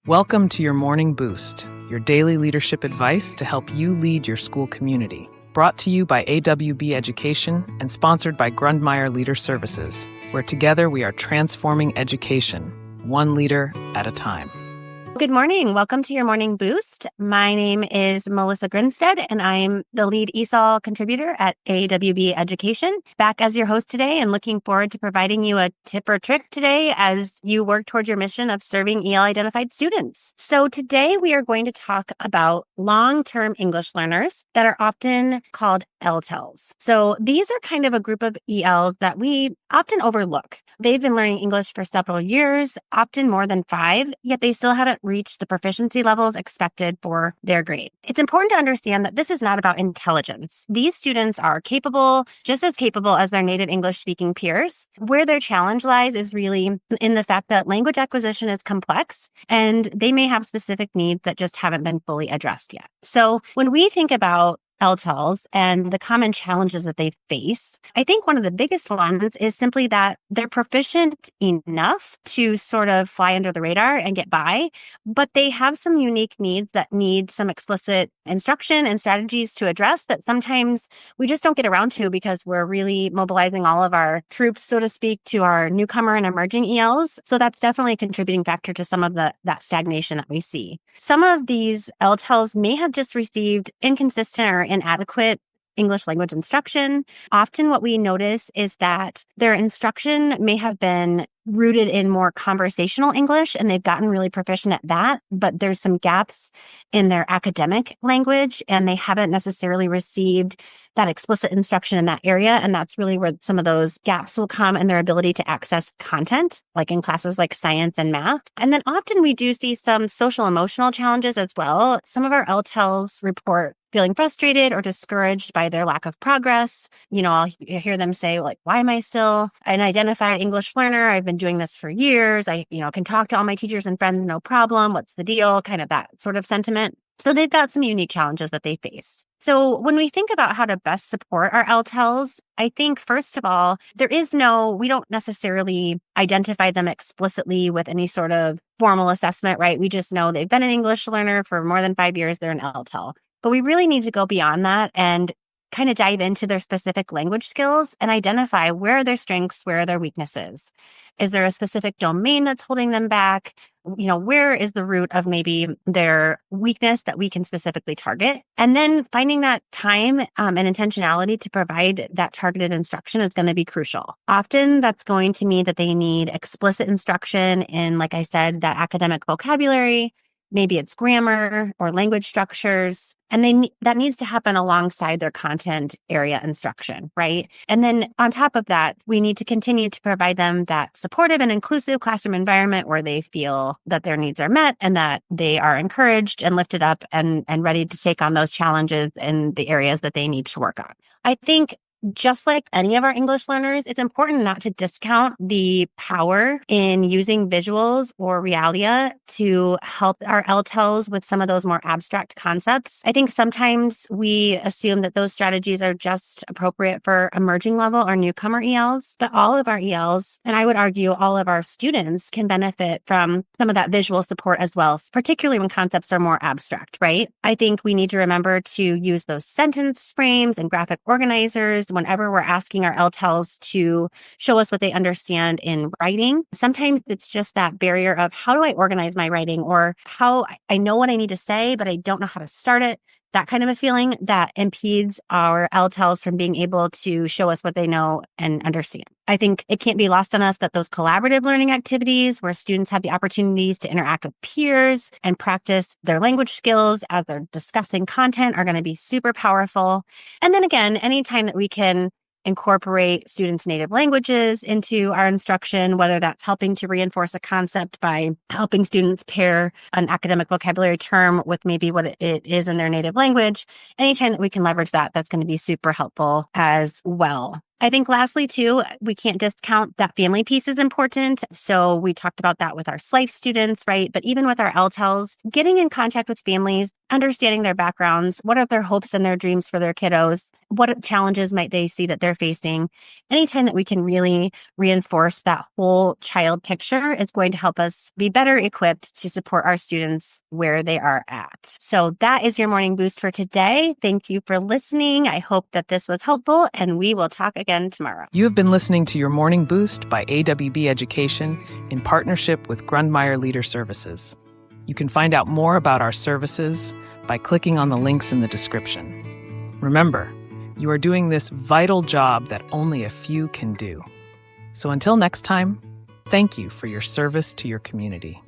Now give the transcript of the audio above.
Welcome to your Morning Boost, your daily leadership advice to help you lead your school community. Brought to you by AWB Education and sponsored by Grundmeyer Leader Services, where together we are transforming education, one leader at a time. Good morning. Welcome to your Morning Boost. My name is Melissa Grinstead, and I'm the lead ESOL contributor at AWB Education. Back as your host today and looking forward to providing you a tip or trick today as you work towards your mission of serving EL-identified students. So today we are going to talk about long-term English learners that are often called LTELs. So these are kind of a group of ELs that we often overlook. They've been learning English for several years, often more than 5, yet they still haven't reached the proficiency levels expected for their grade. It's important to understand that this is not about intelligence. These students are capable, just as capable as their native English-speaking peers. Where their challenge lies is really in the fact that language acquisition is complex, and they may have specific needs that just haven't been fully addressed yet. So when we think about LTELs and the common challenges that they face, I think one of the biggest ones is simply that they're proficient enough to sort of fly under the radar and get by, but they have some unique needs that need some explicit instruction and strategies to address that sometimes we just don't get around to because we're really mobilizing all of our troops, so to speak, to our newcomer and emerging ELs. So that's definitely a contributing factor to some of that stagnation that we see. Some of these LTELs may have just received inconsistent or inadequate English language instruction. Often what we notice is that their instruction may have been rooted in more conversational English, and they've gotten really proficient at that, but there's some gaps in their academic language, and they haven't necessarily received that explicit instruction in that area. And that's really where some of those gaps will come in their ability to access content, like in classes like science and math. And then often we do see some social emotional challenges as well. Some of our LTELs report feeling frustrated or discouraged by their lack of progress. I'll hear them say, like, why am I still an identified English learner? I've been doing this for years. I can talk to all my teachers and friends, no problem. What's the deal? Kind of that sort of sentiment. So they've got some unique challenges that they face. So when we think about how to best support our LTELs, I think, first of all, we don't necessarily identify them explicitly with any sort of formal assessment, right? We just know they've been an English learner for more than 5 years. They're an LTEL. But we really need to go beyond that and kind of dive into their specific language skills and identify where are their strengths, where are their weaknesses. Is there a specific domain that's holding them back? Where is the root of maybe their weakness that we can specifically target? And then finding that time and intentionality to provide that targeted instruction is going to be crucial. Often that's going to mean that they need explicit instruction in, like I said, that academic vocabulary. Maybe it's grammar or language structures, and that needs to happen alongside their content area instruction, right? And then on top of that, we need to continue to provide them that supportive and inclusive classroom environment where they feel that their needs are met and that they are encouraged and lifted up and ready to take on those challenges in the areas that they need to work on. I think just like any of our English learners, it's important not to discount the power in using visuals or realia to help our LTELs with some of those more abstract concepts. I think sometimes we assume that those strategies are just appropriate for emerging level or newcomer ELs, but all of our ELs, and I would argue all of our students, can benefit from some of that visual support as well, particularly when concepts are more abstract, right? I think we need to remember to use those sentence frames and graphic organizers whenever we're asking our LTELs to show us what they understand in writing. Sometimes it's just that barrier of how do I organize my writing, or how I know what I need to say, but I don't know how to start it. That kind of a feeling that impedes our LTELs from being able to show us what they know and understand. I think it can't be lost on us that those collaborative learning activities where students have the opportunities to interact with peers and practice their language skills as they're discussing content are going to be super powerful. And then again, anytime that we can incorporate students' native languages into our instruction, whether that's helping to reinforce a concept by helping students pair an academic vocabulary term with maybe what it is in their native language. Anytime that we can leverage that, that's going to be super helpful as well. I think lastly, too, we can't discount that family piece is important. So we talked about that with our SLIFE students, right? But even with our LTELs, getting in contact with families, understanding their backgrounds, what are their hopes and their dreams for their kiddos? What challenges might they see that they're facing? Anytime that we can really reinforce that whole child picture is going to help us be better equipped to support our students where they are at. So that is your morning boost for today. Thank you for listening. I hope that this was helpful, and we will talk again tomorrow. You have been listening to Your Morning Boost by AWB Education in partnership with Grundmeyer Leader Services. You can find out more about our services by clicking on the links in the description. Remember, you are doing this vital job that only a few can do. So until next time, thank you for your service to your community.